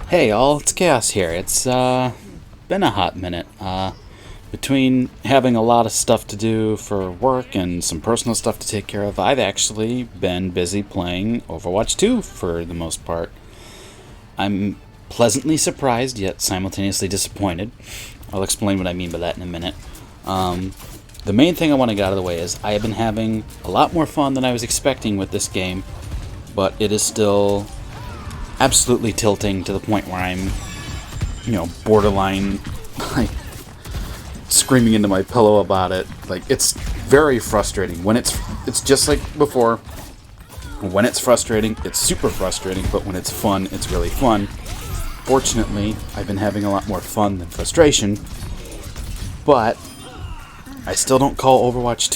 Hey all, it's Chaos here. It's been a hot minute. Between having a lot of stuff to do for work and some personal stuff to take care of, I've actually been busy playing Overwatch 2 for the most part. I'm pleasantly surprised, yet simultaneously disappointed. I'll explain what I mean by that in a minute. The main thing I want to get out of the way is I have been having a lot more fun than I was expecting with this game, but it is still absolutely tilting to the point where I'm, borderline, like, screaming into my pillow about it. Like, it's very frustrating. When it's just like before. When it's frustrating, it's super frustrating, but when it's fun, it's really fun. Fortunately, I've been having a lot more fun than frustration, but I still don't call Overwatch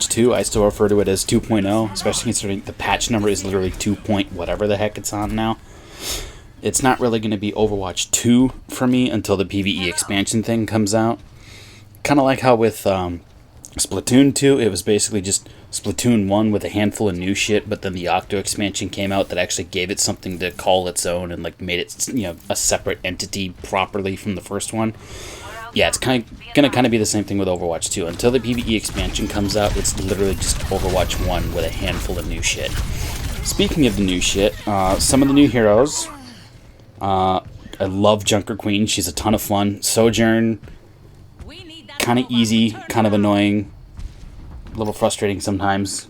2. I still refer to it as 2.0, especially considering the patch number is literally 2 point whatever the heck it's on now. It's not really going to be Overwatch 2 for me until the PvE expansion thing comes out. Kind of like how with Splatoon 2, it was basically just Splatoon 1 with a handful of new shit, but then the Octo expansion came out that actually gave it something to call its own and like made it, a separate entity properly from the first one. Yeah, it's gonna be the same thing with Overwatch 2. Until the PvE expansion comes out, it's literally just Overwatch 1 with a handful of new shit. Speaking of the new shit, some of the new heroes. I love Junker Queen. She's a ton of fun. Sojourn, kind of easy, kind of annoying, a little frustrating sometimes.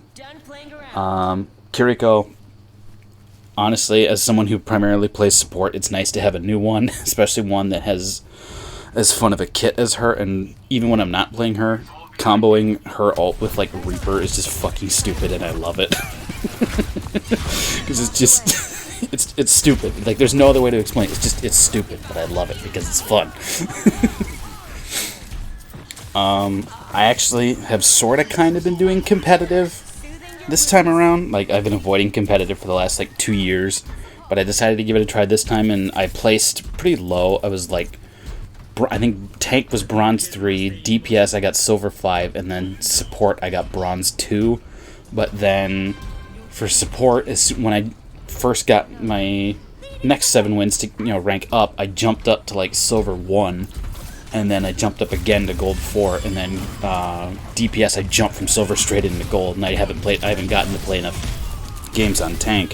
Kiriko, honestly, as someone who primarily plays support, it's nice to have a new one, especially one that has as fun of a kit as her, and even when I'm not playing her, comboing her ult with, like, Reaper is just fucking stupid, and I love it. Because it's just, it's stupid. Like, there's no other way to explain it. It's stupid, but I love it because it's fun. I actually have sorta kinda been doing competitive this time around. Like, I've been avoiding competitive for the last, 2 years, but I decided to give it a try this time, and I placed pretty low. I was, I think tank was bronze 3, DPS I got silver 5, and then support I got bronze 2. But then for support, when I first got my next 7 wins to rank up, I jumped up to silver 1, and then I jumped up again to gold 4, and then DPS I jumped from silver straight into gold, and I haven't gotten to play enough games on tank.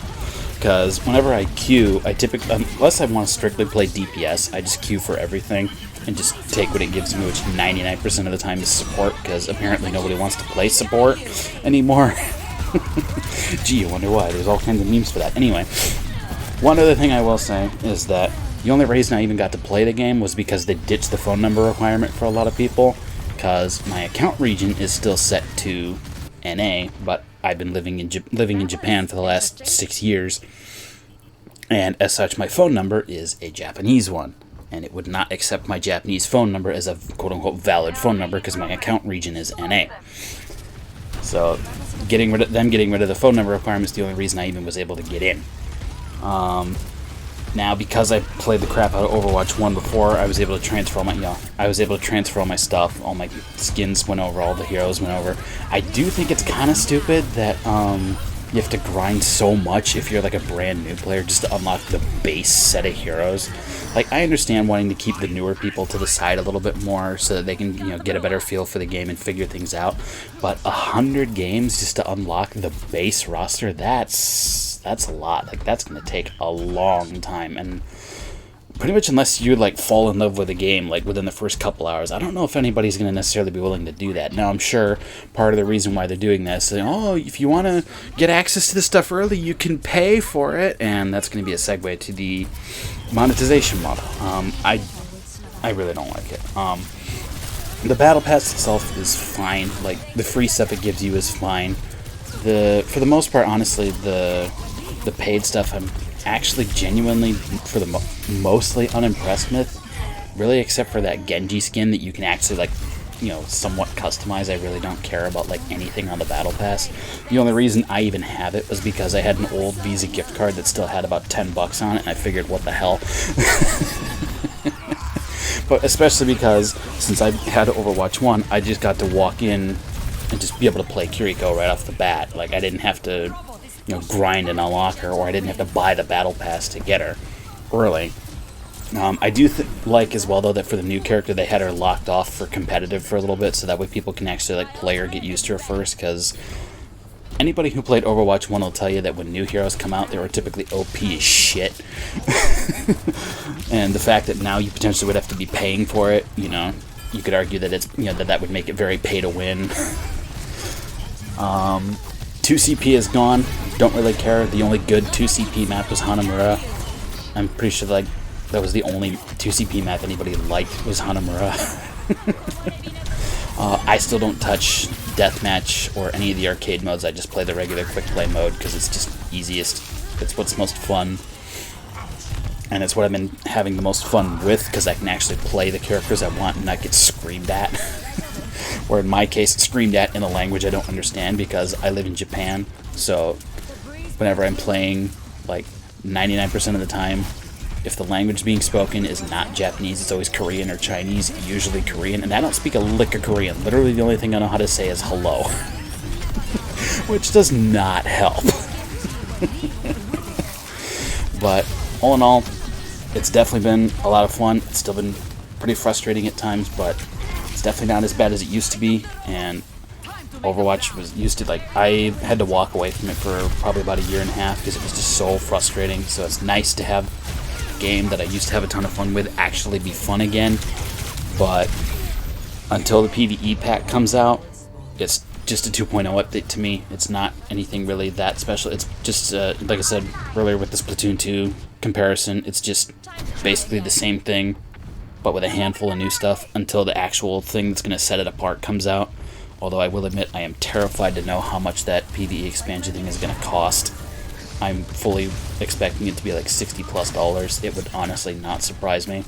Because whenever I queue, I typically, unless I want to strictly play DPS, I just queue for everything and just take what it gives me, which 99% of the time is support, because apparently nobody wants to play support anymore. Gee, I wonder why. There's all kinds of memes for that. Anyway, one other thing I will say is that the only reason I even got to play the game was because they ditched the phone number requirement for a lot of people, because my account region is still set to NA, but I've been living in Japan for the last 6 years, and as such, my phone number is a Japanese one, and it would not accept my Japanese phone number as a quote-unquote valid phone number because my account region is NA. So, getting rid of the phone number requirement is the only reason I even was able to get in. Now, because I played the crap out of Overwatch 1 before, I was able to transfer all my stuff. All my skins went over, all the heroes went over. I do think it's kind of stupid that you have to grind so much if you're a brand new player just to unlock the base set of heroes. I understand wanting to keep the newer people to the side a little bit more so that they can get a better feel for the game and figure things out. But 100 games just to unlock the base roster, that's a lot. That's going to take a long time, and pretty much unless you fall in love with the game within the first couple hours, I don't know if anybody's going to necessarily be willing to do that. Now, I'm sure part of the reason why they're doing this is, if you want to get access to this stuff early, you can pay for it, and that's going to be a segue to the monetization model. I really don't like it. The battle pass itself is fine. The free stuff it gives you is fine. For the most part, honestly, the paid stuff I'm actually genuinely mostly unimpressed with, really, except for that Genji skin that you can actually somewhat customize. I really don't care about anything on the battle pass. The only reason I even have it was because I had an old Visa gift card that still had about $10 on it, and I figured, what the hell. But especially because since I had Overwatch 1, I just got to walk in and just be able to play Kiriko right off the bat. I didn't have to grind and unlock her, or I didn't have to buy the battle pass to get her early. I do like as well, though, that for the new character they had her locked off for competitive for a little bit, so that way people can actually like play her, get used to her first. Because anybody who played Overwatch 1 will tell you that when new heroes come out, they were typically OP as shit. And the fact that now you potentially would have to be paying for it, you know, you could argue that it's, you know, that would make it very pay to win. 2CP is gone. Don't really care. The only good 2CP map was Hanamura. I'm pretty sure like that was the only 2CP map anybody liked was Hanamura. I still don't touch Deathmatch or any of the arcade modes. I just play the regular quick play mode because it's just easiest. It's what's most fun. And it's what I've been having the most fun with because I can actually play the characters I want and not get screamed at. Or in my case, screamed at in a language I don't understand because I live in Japan. So whenever I'm playing, like 99% of the time, if the language being spoken is not Japanese, it's always Korean or Chinese, usually Korean, and I don't speak a lick of Korean. Literally the only thing I know how to say is hello. Which does not help. But all in all, it's definitely been a lot of fun. It's still been pretty frustrating at times, but it's definitely not as bad as it used to be. And Overwatch was used to, like, I had to walk away from it for probably about a year and a half because it was just so frustrating. So it's nice to have a game that I used to have a ton of fun with actually be fun again. But until the PvE pack comes out, it's just a 2.0 update to me. It's not anything really that special. It's just, like I said earlier with the Splatoon 2 comparison, it's just basically the same thing, but with a handful of new stuff until the actual thing that's going to set it apart comes out. Although I will admit I am terrified to know how much that PvE expansion thing is going to cost. I'm fully expecting it to be like $60+. It would honestly not surprise me.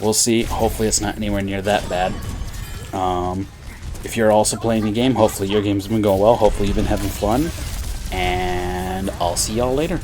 We'll see. Hopefully it's not anywhere near that bad. If you're also playing the game, hopefully your game's been going well. Hopefully you've been having fun. And I'll see y'all later.